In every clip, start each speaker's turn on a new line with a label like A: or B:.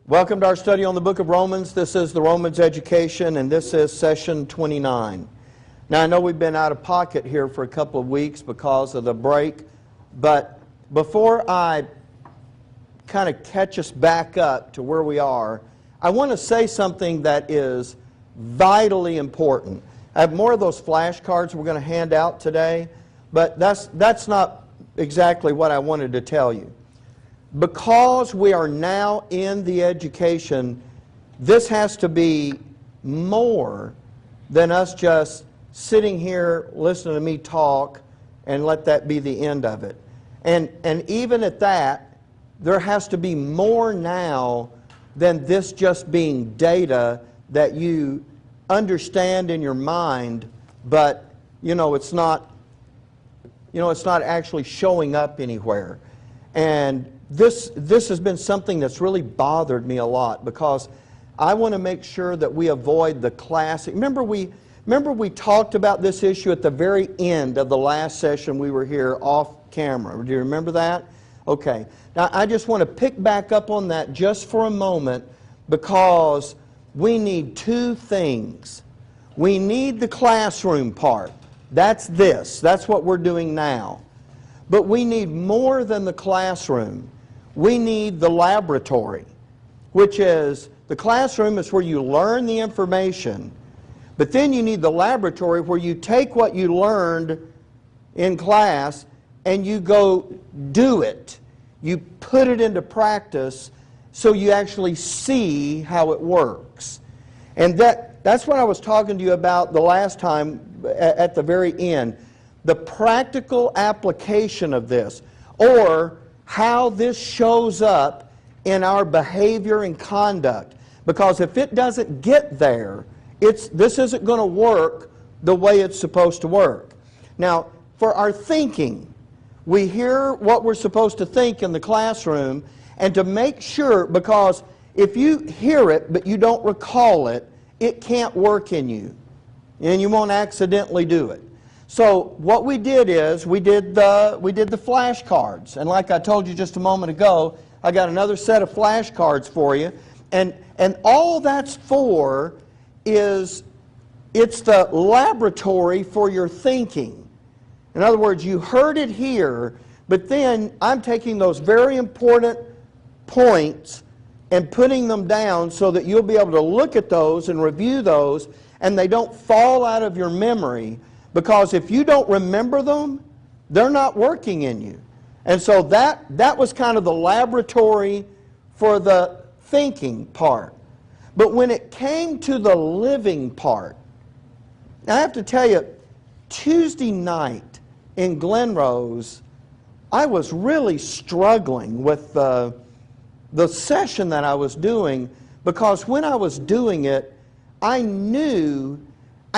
A: Welcome to our study on the book of Romans. This is the Romans Education, and this is session 29. Now, I know we've been out of pocket here for a couple of weeks because of the break, but before I kind of catch us back up to where we are, I want to say something that is vitally important. I have more of those flashcards we're going to hand out today, but that's not exactly what I wanted to tell you. Because we are now in the education, this has to be more than us just sitting here listening to me talk and let that be the end of it. And even at that, there has to be more now than this just being data that you understand in your mind, but it's not actually showing up anywhere. And this has been something that's really bothered me a lot, because I want to make sure that we avoid the classic. Remember we talked about this issue at the very end of the last session we were here off camera. Do you remember that? Okay. Now I just want to pick back up on that just for a moment, because we need two things. We need the classroom part. That's this. That's what we're doing now. But we need more than the classroom. We need the laboratory, which is, the classroom is where you learn the information, but then you need the laboratory where you take what you learned in class and you go do it. You put it into practice so you actually see how it works. And that's what I was talking to you about the last time at the very end. The practical application of this, or how this shows up in our behavior and conduct. Because if it doesn't get there, this isn't going to work the way it's supposed to work. Now, for our thinking, we hear what we're supposed to think in the classroom, and to make sure, because if you hear it but you don't recall it, it can't work in you, and you won't accidentally do it. So what we did is we did the flashcards, and like I told you just a moment ago, I got another set of flashcards for you, and all that's for is it's the laboratory for your thinking. In other words, you heard it here, but then I'm taking those very important points and putting them down so that you'll be able to look at those and review those, and they don't fall out of your memory. Because if you don't remember them, they're not working in you. And so that was kind of the laboratory for the thinking part. But when it came to the living part, I have to tell you, Tuesday night in Glenrose, I was really struggling with the session that I was doing, because when I was doing it, I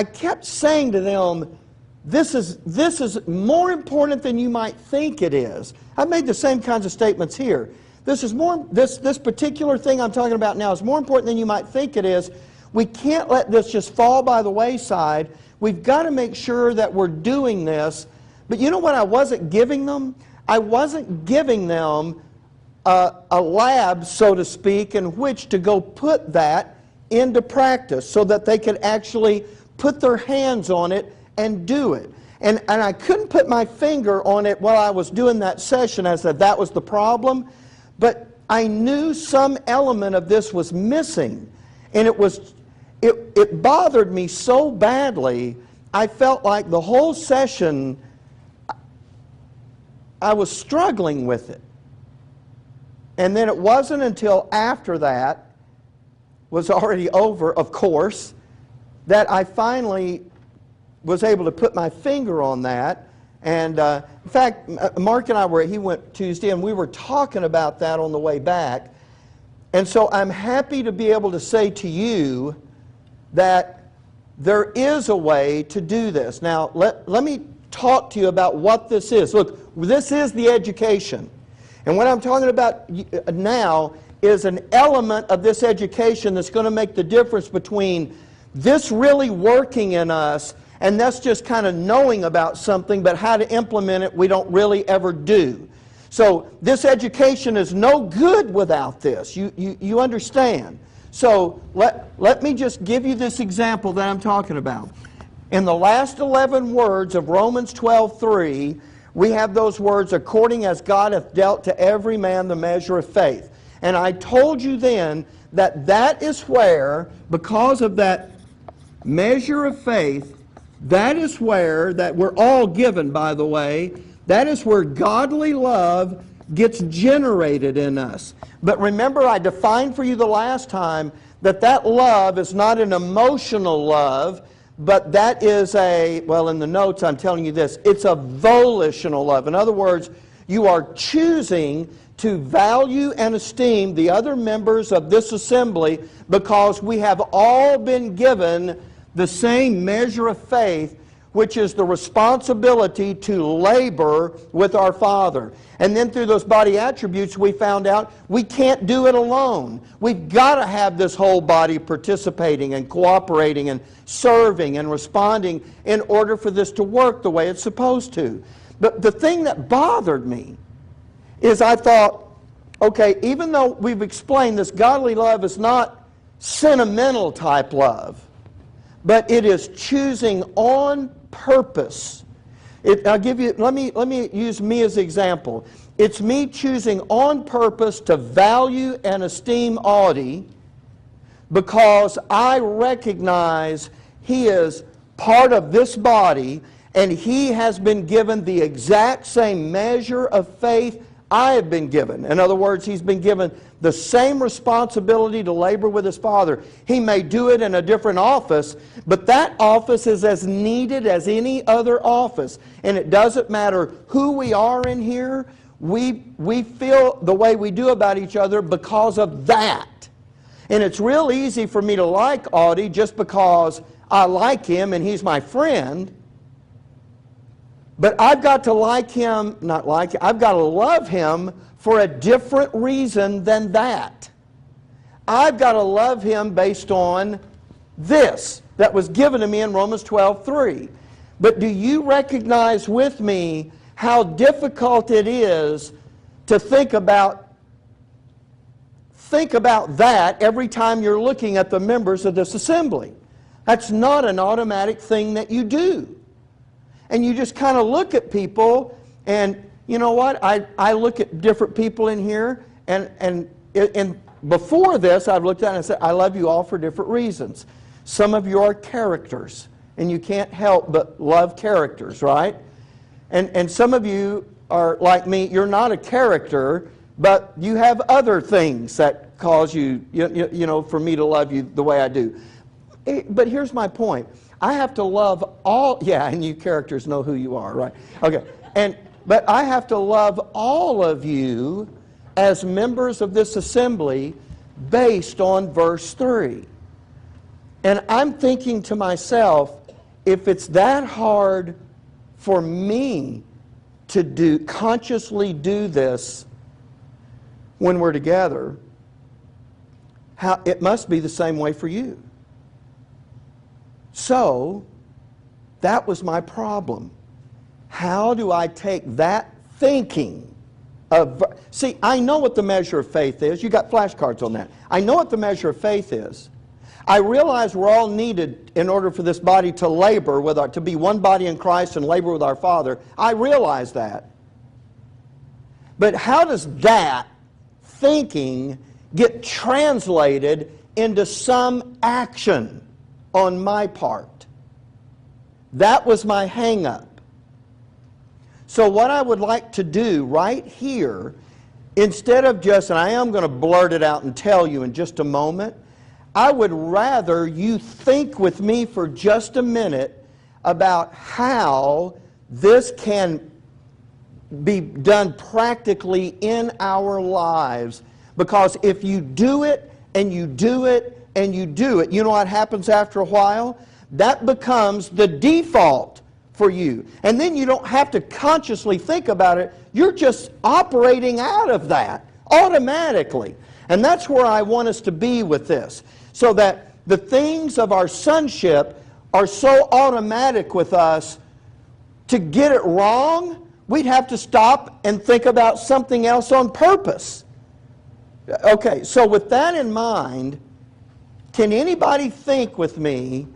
A: kept saying to them, this is more important than you might think it is. I've made the same kinds of statements here. This particular thing I'm talking about now is more important than you might think it is. We can't let this just fall by the wayside. We've got to make sure that we're doing this. But you know what I wasn't giving them? I wasn't giving them a lab, so to speak, in which to go put that into practice so that they could actually put their hands on it and do it. And I couldn't put my finger on it while I was doing that session as that was the problem, but I knew some element of this was missing. And it bothered me so badly, I felt like the whole session I was struggling with it. And then it wasn't until after that was already over, of course, that I finally was able to put my finger on that. And in fact, Mark and I he went Tuesday, and we were talking about that on the way back. And so I'm happy to be able to say to you that there is a way to do this. Now, let me talk to you about what this is. Look, this is the education. And what I'm talking about now is an element of this education that's going to make the difference between this really working in us and that's just kind of knowing about something, but how to implement it we don't really ever do. So this education is no good without this. You understand? So let me just give you this example that I'm talking about. In the last 11 words of Romans 12:3, we have those words, according as God hath dealt to every man the measure of faith. And I told you then that that is where, because of that measure of faith, that is where, that we're all given, by the way, that is where godly love gets generated in us. But remember, I defined for you the last time that that love is not an emotional love, but that is a, well, in the notes I'm telling you this, it's a volitional love. In other words, you are choosing to value and esteem the other members of this assembly because we have all been given the same measure of faith, which is the responsibility to labor with our Father. And then through those body attributes, we found out we can't do it alone. We've got to have this whole body participating and cooperating and serving and responding in order for this to work the way it's supposed to. But the thing that bothered me is I thought, okay, even though we've explained this godly love is not sentimental type love, but it is choosing on purpose. I'll give you. Let me use me as an example. It's me choosing on purpose to value and esteem Audie because I recognize he is part of this body and he has been given the exact same measure of faith I have been given. In other words, he's been given the same responsibility to labor with his Father. He may do it in a different office, but that office is as needed as any other office. And it doesn't matter who we are in here, we feel the way we do about each other because of that. And it's real easy for me to like Audie just because I like him and he's my friend. But I've got to like him, not like him, I've got to love him for a different reason than that. I've got to love him based on this that was given to me in Romans 12:3. But do you recognize with me how difficult it is to think about that every time you're looking at the members of this assembly? That's not an automatic thing that you do. And you just kind of look at people, and you know what? I look at different people in here, and before this, I've looked at it and said, I love you all for different reasons. Some of you are characters, and you can't help but love characters, right? And some of you are like me, you're not a character, but you have other things that cause you know, for me to love you the way I do. But here's my point. I have to love all, yeah, and you characters know who you are, right? Okay, but I have to love all of you as members of this assembly based on verse 3. And I'm thinking to myself, if it's that hard for me to consciously do this when we're together, it must be the same way for you. So, that was my problem. How do I take that thinking of... See, I know what the measure of faith is. You got flashcards on that. I know what the measure of faith is. I realize we're all needed in order for this body to labor with to be one body in Christ and labor with our Father. I realize that. But how does that thinking get translated into some action on my part? That was my hang-up. So what I would like to do right here, instead of just, and I am going to blurt it out and tell you in just a moment, I would rather you think with me for just a minute about how this can be done practically in our lives. Because if you do it, and you do it, and you do it, you know what happens after a while? That becomes the default for you. And then you don't have to consciously think about it. You're just operating out of that automatically. And that's where I want us to be with this. So that the things of our sonship are so automatic with us. To get it wrong we'd have to stop and think about something else on purpose. Okay, so with that in mind, can anybody think with me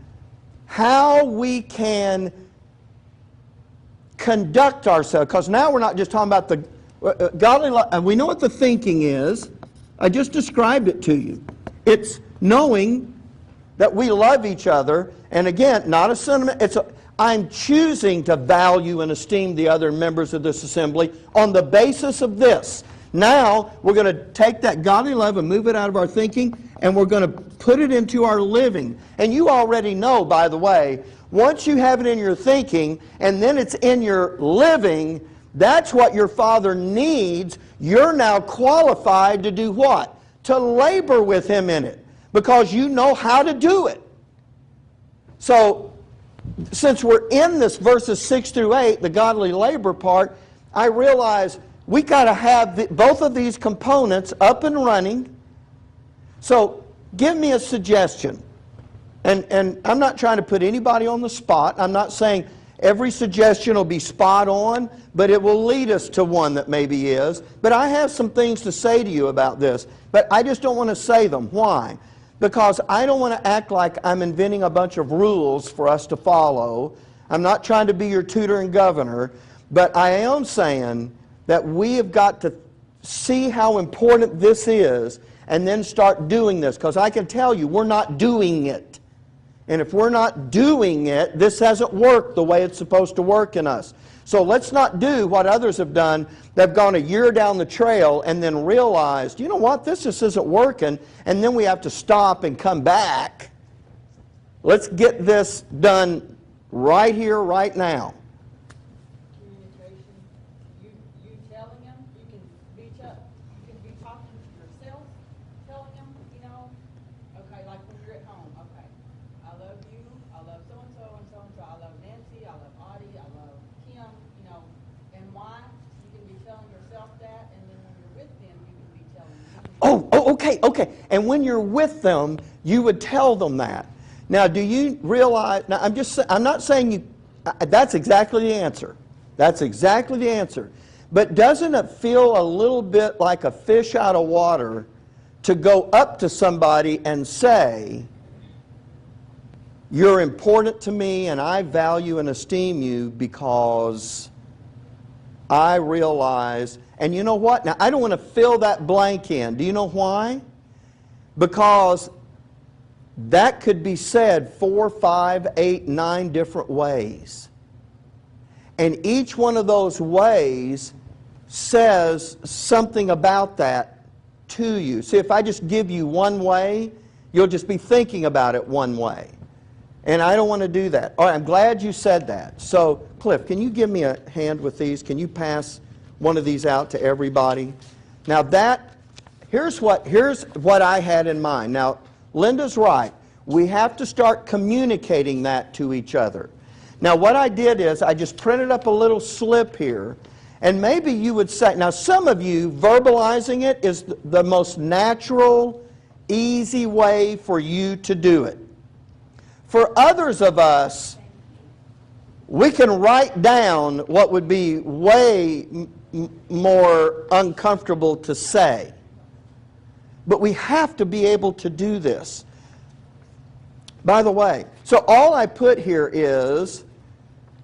A: how we can conduct ourselves? Because now we're not just talking about the godly life, and we know what the thinking is. I just described it to you. It's knowing that we love each other, and again, not a sentiment, I'm choosing to value and esteem the other members of this assembly on the basis of this. Now, we're going to take that godly love and move it out of our thinking, and we're going to put it into our living. And you already know, by the way, once you have it in your thinking, and then it's in your living, that's what your Father needs. You're now qualified to do what? To labor with Him in it, because you know how to do it. So, since we're in this verses 6 through 8, the godly labor part, I realize we got to have both of these components up and running. So give me a suggestion. And I'm not trying to put anybody on the spot. I'm not saying every suggestion will be spot on, but it will lead us to one that maybe is. But I have some things to say to you about this, but I just don't want to say them. Why? Because I don't want to act like I'm inventing a bunch of rules for us to follow. I'm not trying to be your tutor and governor, but I am saying that we have got to see how important this is and then start doing this. Because I can tell you, we're not doing it. And if we're not doing it, this hasn't worked the way it's supposed to work in us. So let's not do what others have done. They've gone a year down the trail and then realized, you know what, this just isn't working. And then we have to stop and come back. Let's get this done right here, right now.
B: Communication. You telling them, you can be talking to yourself, telling them, okay, like when you're at home, okay, I love you, I love so-and-so and so-and-so, I love Nancy, I love Audie, I love Kim, and why? You can be telling yourself that, and then when you're with them, you can be telling them.
A: Okay. And when you're with them, you would tell them that. Now, do you realize, now I'm not saying you, that's exactly the answer. That's exactly the answer. But doesn't it feel a little bit like a fish out of water to go up to somebody and say, you're important to me and I value and esteem you because I realize, and you know what? Now, I don't want to fill that blank in. Do you know why? Because that could be said 4, 5, 8, 9 different ways. And each one of those ways says something about that to you. See, if I just give you one way, you'll just be thinking about it one way. And I don't want to do that. All right, I'm glad you said that. So, Cliff, can you give me a hand with these? Can you pass one of these out to everybody? Now here's what I had in mind. Now, Linda's right. We have to start communicating that to each other. Now, what I did is I just printed up a little slip here, and maybe you would say, now some of you, verbalizing it is the most natural, easy way for you to do it. For others of us, we can write down what would be way more uncomfortable to say. But we have to be able to do this. By the way, so all I put here is,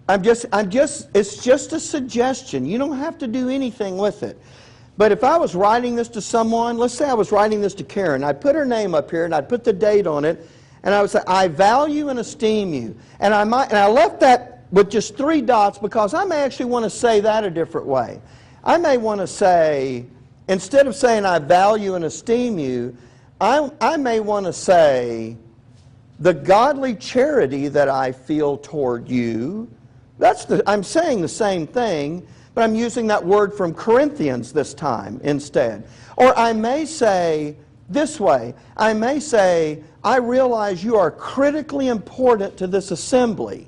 A: it's just a suggestion. You don't have to do anything with it. But if I was writing this to someone, let's say I was writing this to Karen, I'd put her name up here and I'd put the date on it, and I would say, I value and esteem you. And I left that with just 3 dots because I may actually want to say that a different way. I may want to say, instead of saying I value and esteem you, I may want to say, the godly charity that I feel toward you. I'm saying the same thing, but I'm using that word from Corinthians this time instead. Or I may say this way. I may say, I realize you are critically important to this assembly.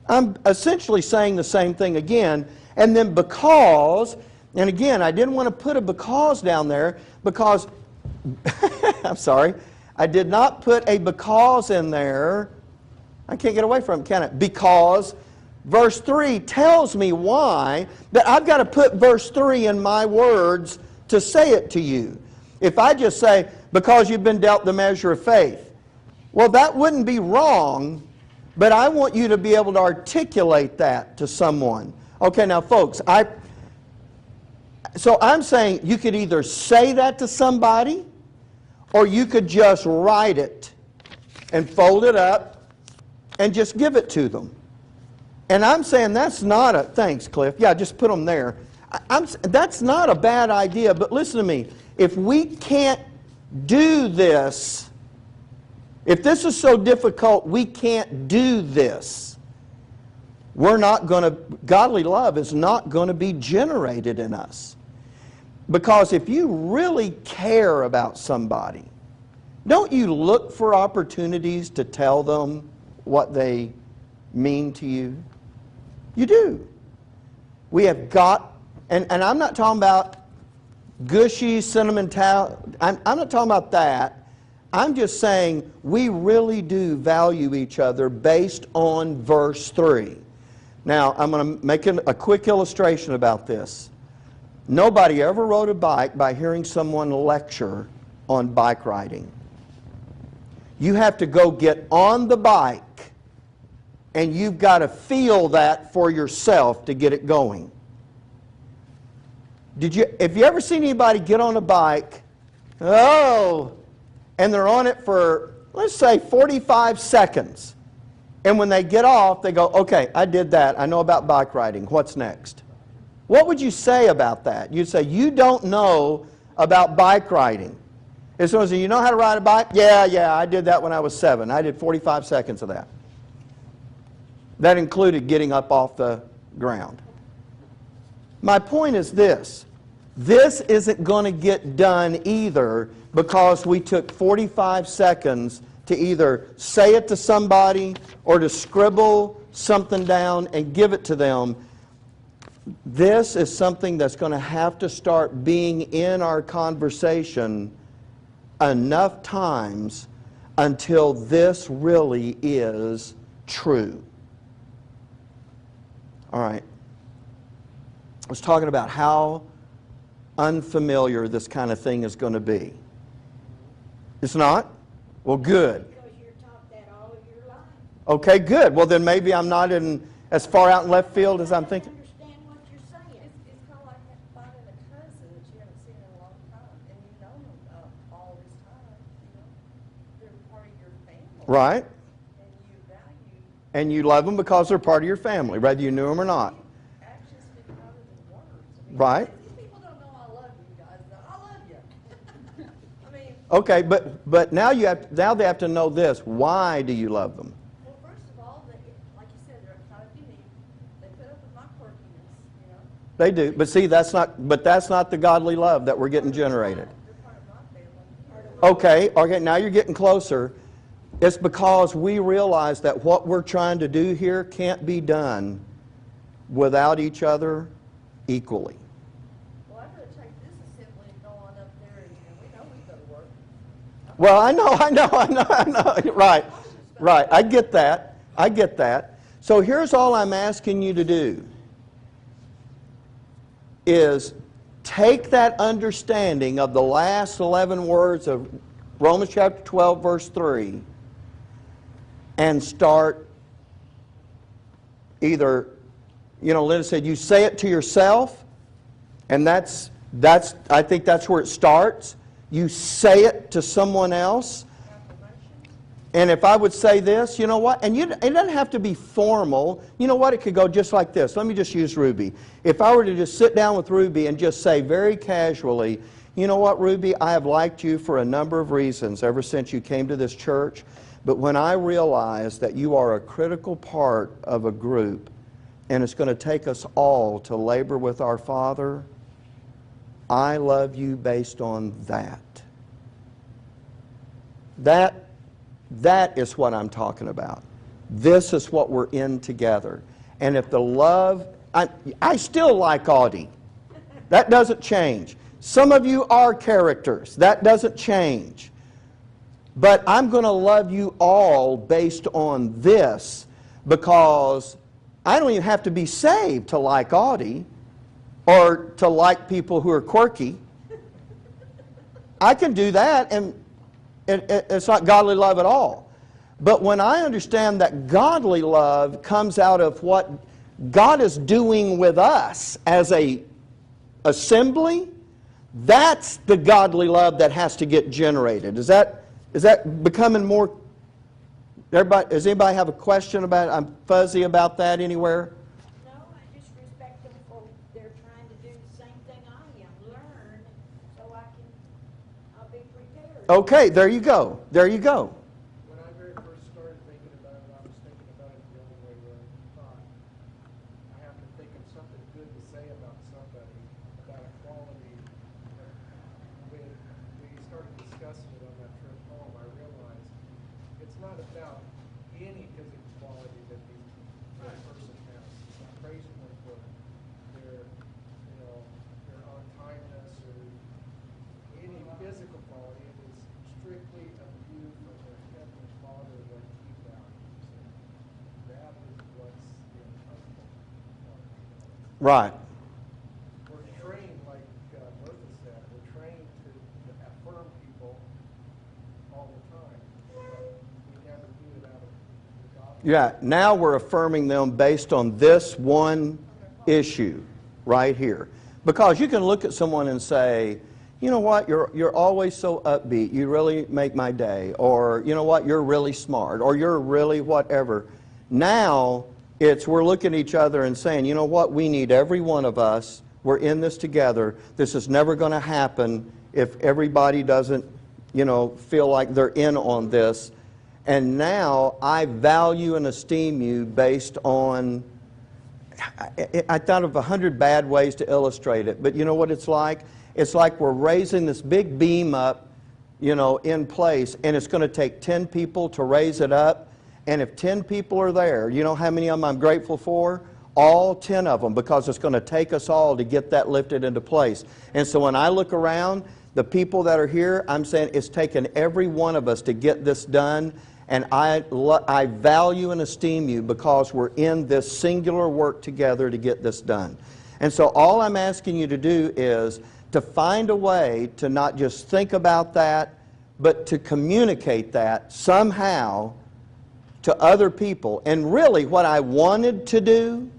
A: I'm essentially saying the same thing again. And then because, and again, I didn't want to put a because down there because, I'm sorry, I did not put a because in there. I can't get away from it, can I? Because Verse 3 tells me why, that I've got to put verse 3 in my words to say it to you. If I just say, because you've been dealt the measure of faith, well, that wouldn't be wrong, but I want you to be able to articulate that to someone. Okay, now folks, so I'm saying you could either say that to somebody, or you could just write it and fold it up and just give it to them. And I'm saying that's not a, thanks Cliff, yeah, just put them there. That's not a bad idea, but listen to me. If we can't do this, if this is so difficult, we can't do this, we're not going to, godly love is not going to be generated in us. Because if you really care about somebody, don't you look for opportunities to tell them what they mean to you? You do. We have got, and I'm not talking about gushy, sentimental, I'm not talking about that. I'm just saying we really do value each other based on verse 3. Now, I'm going to make a quick illustration about this. Nobody ever rode a bike by hearing someone lecture on bike riding. You have to go get on the bike, and you've got to feel that for yourself to get it going. Have you ever seen anybody get on a bike, and they're on it for, let's say, 45 seconds. And when they get off, they go, okay, I did that. I know about bike riding. What's next? What would you say about that? You'd say, you don't know about bike riding. As soon as you know how to ride a bike? Yeah, I did that when I was 7. I did 45 seconds of that. That included getting up off the ground. My point is this. This isn't going to get done either because we took 45 seconds to either say it to somebody or to scribble something down and give it to them. This is something that's going to have to start being in our conversation enough times until this really is true. All right. I was talking about how unfamiliar this kind of thing is going to be. It's not? Well, good.
C: Because you're taught that all of your life.
A: Okay, good. Well, then maybe I'm not in as far out in left field as I'm thinking.
C: Understand what you're saying.
D: It's kind of like finding a cousin that you haven't seen in a long time, and you've known them all this time. You know, they're part of your family.
A: Right.
D: And you value
A: And you love them because they're part of your family, whether you knew them or not.
D: actions speak louder than words. I mean,
A: Right.
D: These people don't know I love you guys. I love you. I mean,
A: Okay, but now they have to know this. Why do you love them?
D: well, first of all, like you said, they're kind of unique. They put up with my quirkiness. You know,
A: They do. But see, that's not the godly love that we're getting generated.
D: they're part of my family.
A: Okay, now you're getting closer. It's because we realize that what we're trying to do here can't be done without each other equally.
D: Well, I'm going to take this as simply going up there, and we know we go to work.
A: Well, I know. Right. I get that. So here's all I'm asking you to do is take that understanding of the last 11 words of Romans chapter 12, verse 3, and start either, Linda said, you say it to yourself, and I think that's where it starts. You say it to someone else. And if I would say this, you know what? And it doesn't have to be formal. You know what? It could go just like this. Let me just use Ruby. If I were to just sit down with Ruby and just say very casually, you know what, Ruby? I have liked you for a number of reasons ever since you came to this church. But when I realize that you are a critical part of a group and it's going to take us all to labor with our Father, I love you based on that. That is what I'm talking about. This is what we're in together. And if the love, I still like Audie. That doesn't change. Some of you are characters. That doesn't change. But I'm going to love you all based on this because I don't even have to be saved to like Audie or to like people who are quirky. I can do that, and it's not godly love at all. But when I understand that godly love comes out of what God is doing with us as a assembly, that's the godly love that has to get generated. Is that becoming more? Everybody, does anybody have a question about it? I'm fuzzy about that anywhere?
C: No, I just respect them for, they're trying to do the same thing I am, learn, so I'll be prepared.
A: Okay, there you go. There you go.
E: When I very first started thinking about it, I was thinking about it the only way where I thought I have to think of something good to say about somebody, about a quality. When we started discussing it on that trip home, I realized it's not about any physical quality that that person has. I'm praising them for their, their on-timeness or any physical quality. It is strictly a view from their heavenly Father that He values. And that is what's the uncomfortable part.
A: Right.
E: We're trained, like Bertha said, we're trained to affirm people all the time. But we never do it out of God.
A: Yeah, now we're affirming them based on this one issue right here. Because you can look at someone and say, you know what, you're always so upbeat, you really make my day. Or, you know what, you're really smart. Or you're really whatever. Now, we're looking at each other and saying, you know what, we need every one of us. We're in this together. This is never going to happen if everybody doesn't, feel like they're in on this. And now I value and esteem you based on, I thought of 100 bad ways to illustrate it, but you know what it's like? It's like we're raising this big beam up, in place, and it's going to take 10 people to raise it up. And if 10 people are there, you know how many of them I'm grateful for? All 10 of them, because it's going to take us all to get that lifted into place. And so when I look around, the people that are here, I'm saying it's taken every one of us to get this done. And I value and esteem you because we're in this singular work together to get this done. And so all I'm asking you to do is to find a way to not just think about that, but to communicate that somehow to other people. And really what I wanted to do,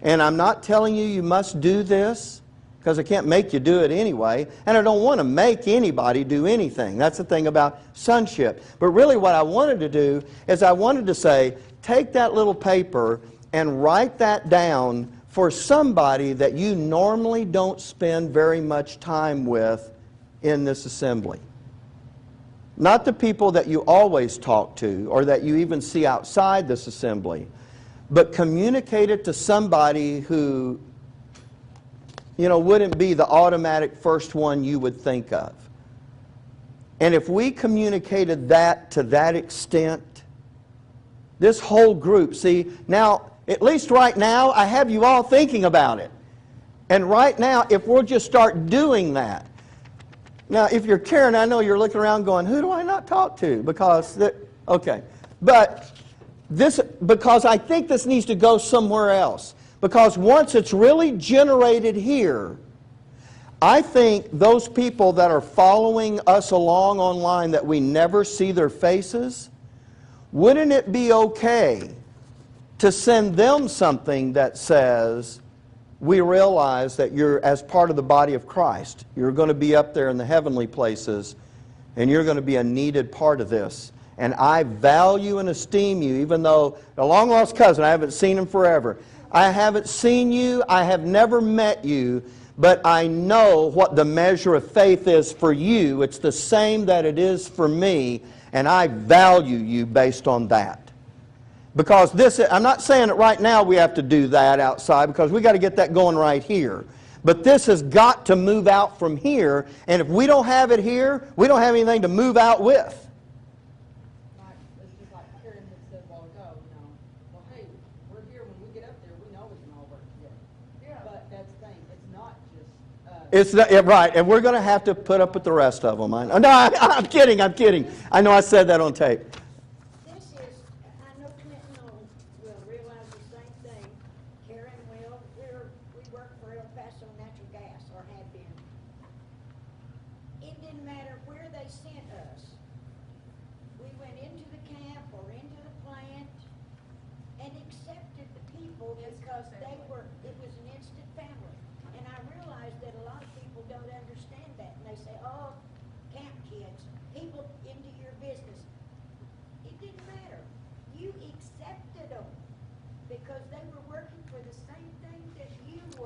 A: and I'm not telling you must do this, because I can't make you do it anyway, and I don't want to make anybody do anything. That's the thing about sonship. But really what I wanted to do is I wanted to say, take that little paper and write that down for somebody that you normally don't spend very much time with in this assembly. Not the people that you always talk to or that you even see outside this assembly, but communicate it to somebody who, wouldn't be the automatic first one you would think of. And if we communicated that to that extent, this whole group, see, now, at least right now, I have you all thinking about it. And right now, if we'll just start doing that. Now, if you're Karen, I know you're looking around going, who do I not talk to? Because, okay. But because I think this needs to go somewhere else. Because once it's really generated here, I think those people that are following us along online that we never see their faces, wouldn't it be okay to send them something that says, we realize that you're, as part of the body of Christ, you're going to be up there in the heavenly places, and you're going to be a needed part of this. And I value and esteem you, even though a long-lost cousin, I haven't seen him forever. I haven't seen you, I have never met you, but I know what the measure of faith is for you. It's the same that it is for me, and I value you based on that. Because this, I'm not saying that right now we have to do that outside, because we got to get that going right here. But this has got to move out from here, and if we don't have it here, we don't have anything to move out with.
B: It's just like Karen had said a while ago, well, hey, we're here, when we get up there, we know we can all work together.
D: Yeah.
B: But that's the thing, it's not just us.
A: It's not, yeah, right, and we're going to have to put up with the rest of them. No, I'm kidding, I'm kidding. I know I said that on tape.
C: This is, I know Clinton will realize the same thing.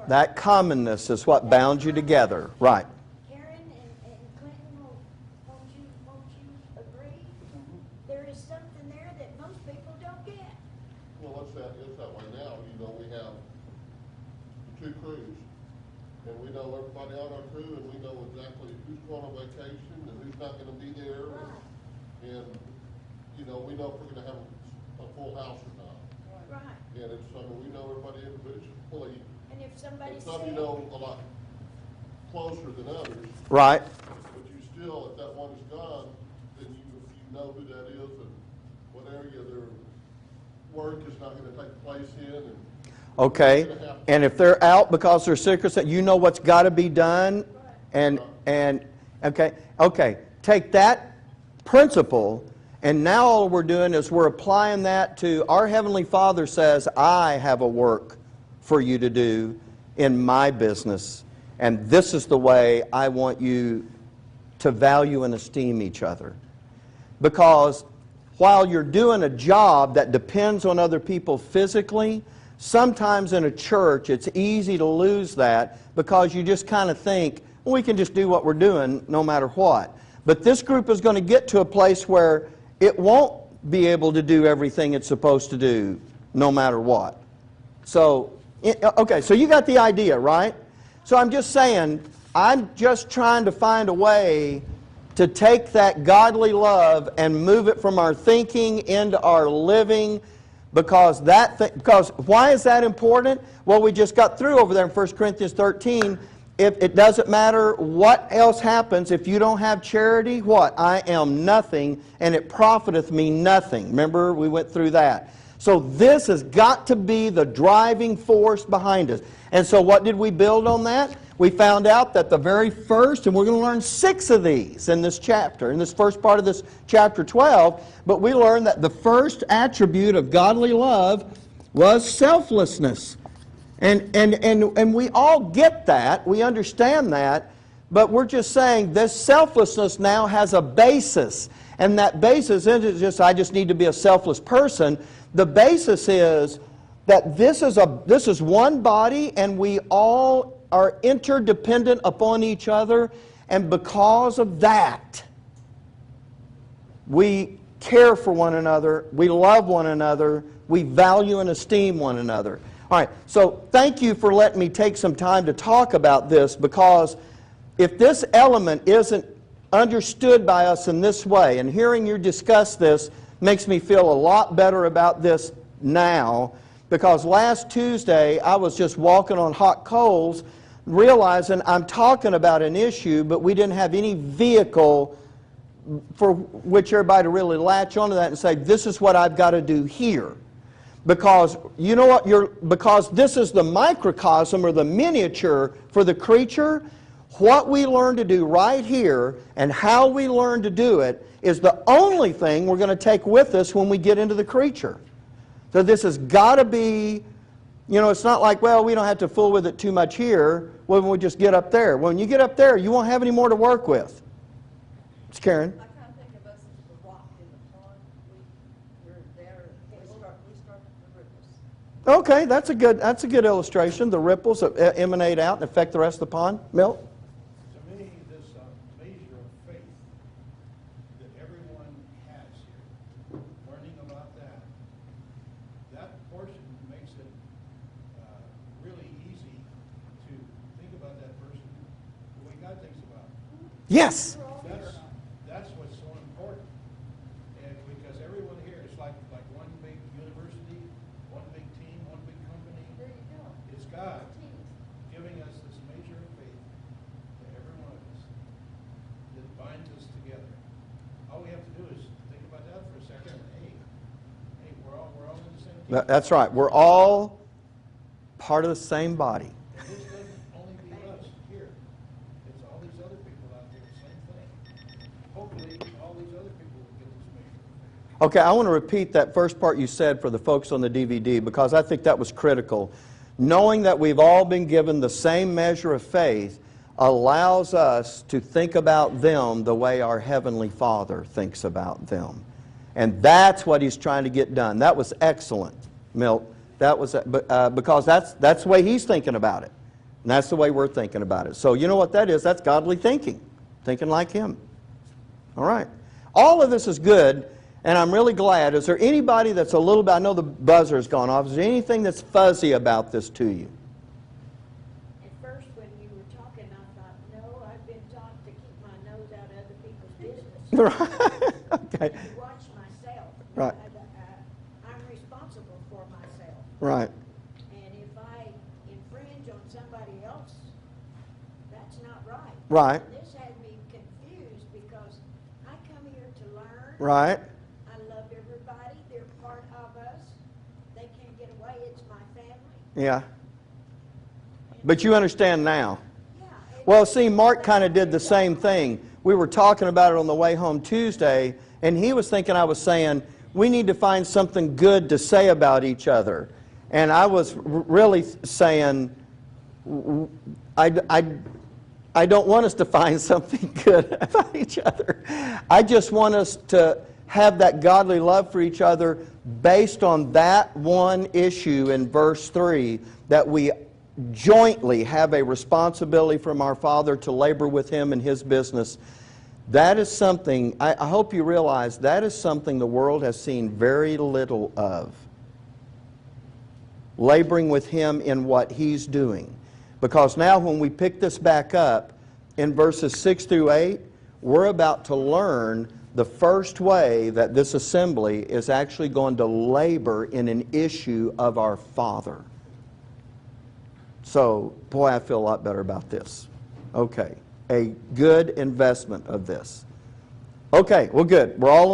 A: That commonness is what bounds you together. Right.
C: Karen and Clinton, won't you agree? There is something there that most people don't get.
F: Well, it's that way now. You know, we have two crews. And we know everybody on our crew, and we know exactly who's going on vacation and who's not gonna be there.
C: Right.
F: And, you know, we know if we're gonna have a full house or not.
C: Right.
F: And it's, I mean, we know everybody individually.
C: And if somebody's
F: And some
C: sick.
F: you know a lot closer than others.
A: Right.
F: But you still, if that one is gone, then you know who that is and what area their work is not gonna take place in, and
A: Okay. And if they're out because they're sick or something, you know what's got to be done. And okay. Take that principle, and now all we're doing is we're applying that to our Heavenly Father says, I have a work for you to do in my business, and this is the way I want you to value and esteem each other. Because while you're doing a job that depends on other people physically, sometimes in a church it's easy to lose that because you just kind of think, well, we can just do what we're doing no matter what. But this group is going to get to a place where it won't be able to do everything it's supposed to do no matter what. So, okay, so you got the idea, right? So I'm just saying, I'm just trying to find a way to take that godly love and move it from our thinking into our living. Because why is that important? Well, we just got through over there in 1 Corinthians 13. If it doesn't matter what else happens, if you don't have charity, what? I am nothing, and it profiteth me nothing. Remember, we went through that. So this has got to be the driving force behind us. And so what did we build on that? We found out that the very first, and we're going to learn 6 of these in this chapter, in this first part of this chapter 12, but we learned that the first attribute of godly love was selflessness. And we all get that, we understand that, but we're just saying this selflessness now has a basis. And that basis isn't just, I just need to be a selfless person. The basis is that this is one body, and we all are interdependent upon each other, and because of that, we care for one another, we love one another, we value and esteem one another. All right, so thank you for letting me take some time to talk about this, because if this element isn't understood by us in this way, and hearing you discuss this makes me feel a lot better about this now, because last Tuesday I was just walking on hot coals realizing I'm talking about an issue, but we didn't have any vehicle for which everybody to really latch onto that and say, this is what I've got to do here. Because you know what, because this is the microcosm or the miniature for the creature. What we learn to do right here and how we learn to do it is the only thing we're going to take with us when we get into the creature. So this has got to be, you know, it's not like, well, we don't have to fool with it too much here when we just get up there. When you get up there, you won't have any more to work with. It's Karen.
D: I kind of think of us as the rock in the pond. We're there, we start the ripples.
A: Okay, that's a good illustration. The ripples that emanate out and affect the rest of the pond. Milt?
E: To me, this measure of faith that everyone has here, learning about that portion makes it really easy to think about that person the way God thinks about them.
A: Yes.
E: That's what's so important. And because everyone here is like one big university, one big team, one big company.
D: There you go.
E: It's God giving us this measure of faith to every one of us that binds us together. All we have to do is think about that for a second. Hey, we're all in the same team.
A: That's right. We're all part of the same body.
E: And this doesn't only be us here. It's all these other people out there, the same thing. Hopefully, all these other people will get this measure of faith.
A: Okay, I want to repeat that first part you said for the folks on the DVD, because I think that was critical. Knowing that we've all been given the same measure of faith allows us to think about them the way our Heavenly Father thinks about them. And that's what He's trying to get done. That was excellent, Milt. That was because that's the way He's thinking about it. And that's the way we're thinking about it. So you know what that is? That's godly thinking. Thinking like Him. All right. All of this is good, and I'm really glad. Is there anybody that's a little bit, I know the buzzer's gone off, is there anything that's fuzzy about this to you?
C: At first, when you were talking, I thought, no, I've been taught to keep my nose out of other people's business.
A: Right. Okay.
C: To watch myself.
A: Right.
C: I'm responsible for myself.
A: Right.
C: And if I infringe on somebody else, that's not right.
A: Right.
C: This had me confused because I come here to learn.
A: Right.
C: I love everybody. They're part of us. They can't get away. It's my family.
A: Yeah. But you understand now.
C: Yeah.
A: Well, see, Mark kind of did the same thing. We were talking about it on the way home Tuesday, and he was thinking I was saying, we need to find something good to say about each other. And I was really saying, I don't want us to find something good about each other. I just want us to have that godly love for each other based on that one issue in verse 3, that we jointly have a responsibility from our Father to labor with Him in His business. That is something, I hope you realize, that is something the world has seen very little of. Laboring with Him in what He's doing. Because now when we pick this back up in verses 6 through 8, we're about to learn the first way that this assembly is actually going to labor in an issue of our Father. So, boy, I feel a lot better about this. Okay, a good investment of this. Okay, well, good. We're all